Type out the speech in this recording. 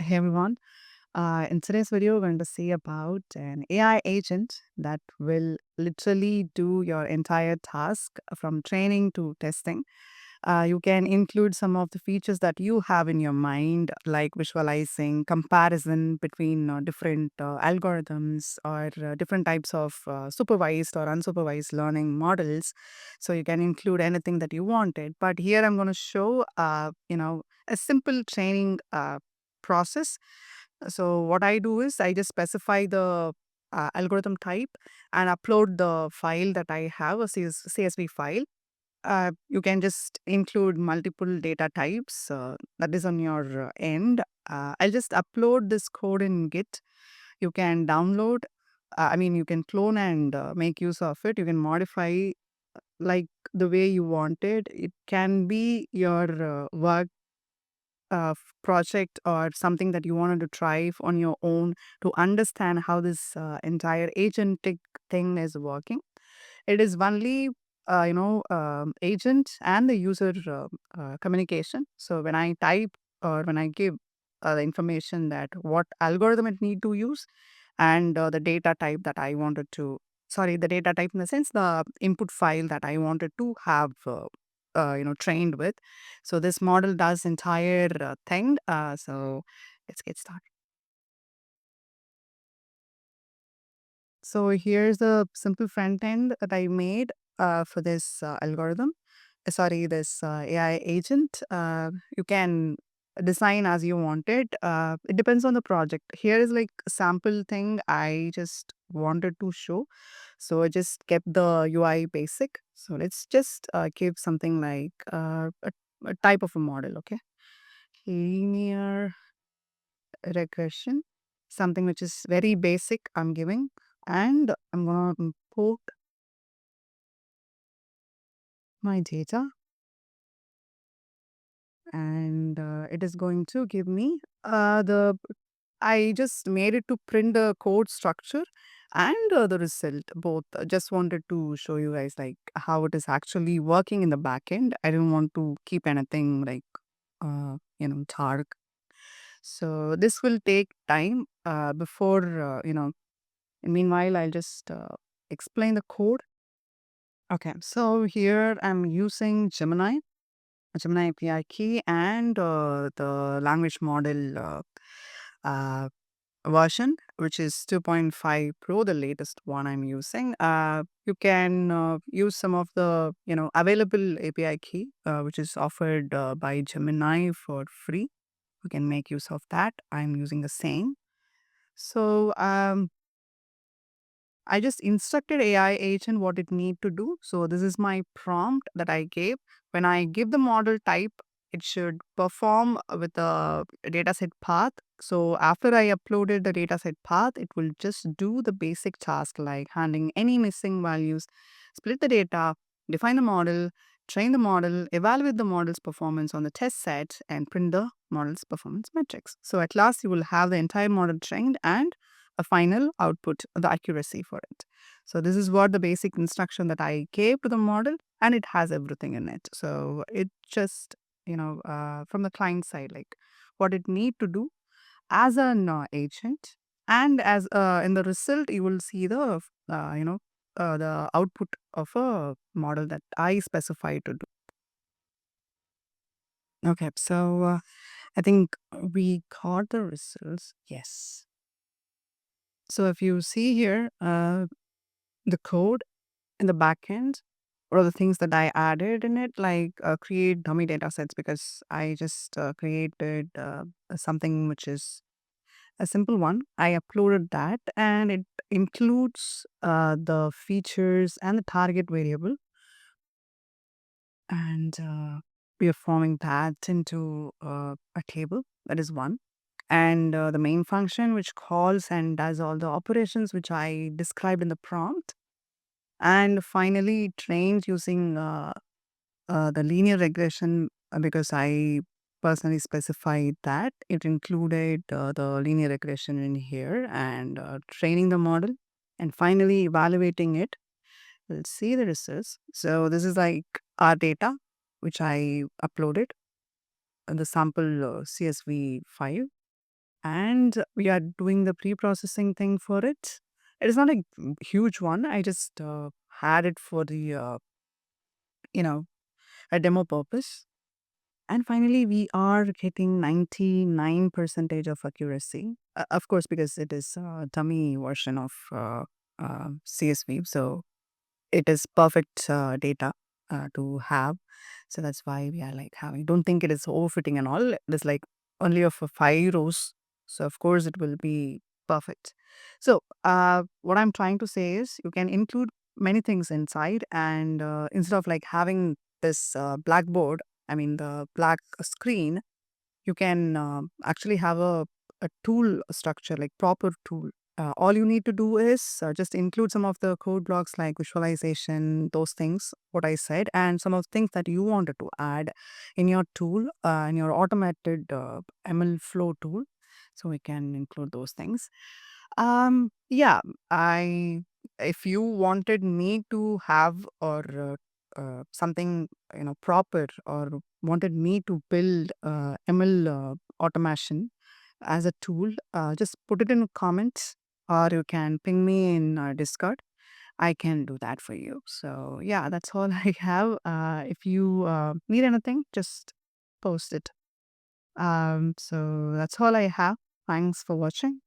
Hey everyone. In today's video, we're going to see about an AI agent that will literally do your entire task from training to testing. You can include some of the features that you have in your mind, like visualizing, comparison between different algorithms or different types of supervised or unsupervised learning models. So you can include anything that you wanted. But here I'm going to show, a simple training process. So what I do is I just specify the algorithm type and upload the file that I have, a CSV file. You can just include multiple data types that is on your end. I'll just upload this code in Git. You can download, you can clone and make use of it. You can modify like the way you want it. It can be your work project or something that you wanted to try on your own to understand how this entire agentic thing is working. It is only agent and the user communication. So when I type or when I give the information that what algorithm it need to use and the data type that I wanted to, sorry, the data type in the sense the input file that I wanted to have trained with. So this model does entire thing. So let's get started. So here's the simple front end that I made for this algorithm. Sorry, this AI agent. You can design as you want it. It depends on the project. Here is like a sample thing I just wanted to show. So I just kept the UI basic. So let's just give something like a type of a model. Okay, linear regression, something which is very basic. I'm giving, and I'm gonna import my data, and it is going to give me the I just made it to print the code structure and the result both. Just wanted to show you guys like how it is actually working in the back end. I didn't want to keep anything like dark. So this will take time before meanwhile I'll just explain the code. Okay, so here I'm using Gemini API key and the language model uh, version, which is 2.5 Pro, the latest one I'm using. You can use some of the available API key, which is offered by Gemini for free. You can make use of that. I'm using the same. So I just instructed AI agent what it need to do. So this is my prompt that I gave. When I give the model type, it should perform with the dataset path. So after I uploaded the dataset path, it will just do the basic task like handling any missing values, split the data, define the model, train the model, evaluate the model's performance on the test set, and print the model's performance metrics. So at last, you will have the entire model trained and a final output, the accuracy for it. So this is what the basic instruction that I gave to the model, and it has everything in it. So it just, from the client side, like what it need to do as an agent, and as in the result, you will see the output of a model that I specified to do. Okay, so I think we got the results. Yes. So if you see here, the code in the backend or the things that I added in it, like create dummy data sets, because I just created something which is a simple one. I uploaded that and it includes the features and the target variable. And we are forming that into a table. That is one. And the main function, which calls and does all the operations which I described in the prompt. And finally, it trains using the linear regression because I personally specified that it included the linear regression in here and training the model and finally evaluating it. We'll see the results. So this is like our data, which I uploaded in the sample CSV file. and we are doing the pre-processing thing for it. It is not a huge one. I just had it for the you know a demo purpose. And finally, we are getting 99 percentage of accuracy. Of course, because it is a dummy version of CSV, so it is perfect data to have. So that's why we are like having. Don't think it is overfitting and all. It is like only of 5 rows. So of course it will be perfect. So what I'm trying to say is you can include many things inside, and instead of like having this blackboard, I mean the black screen, you can actually have a tool structure, like proper tool. All you need to do is just include some of the code blocks like visualization, those things, what I said, and some of the things that you wanted to add in your tool, in your automated ML flow tool. So we can include those things. Yeah, I if you wanted me to have or something proper, or wanted me to build ML automation as a tool, just put it in comments, or you can ping me in Discord. I can do that for you. So yeah, that's all I have. If you need anything, just post it. So that's all I have. Thanks for watching.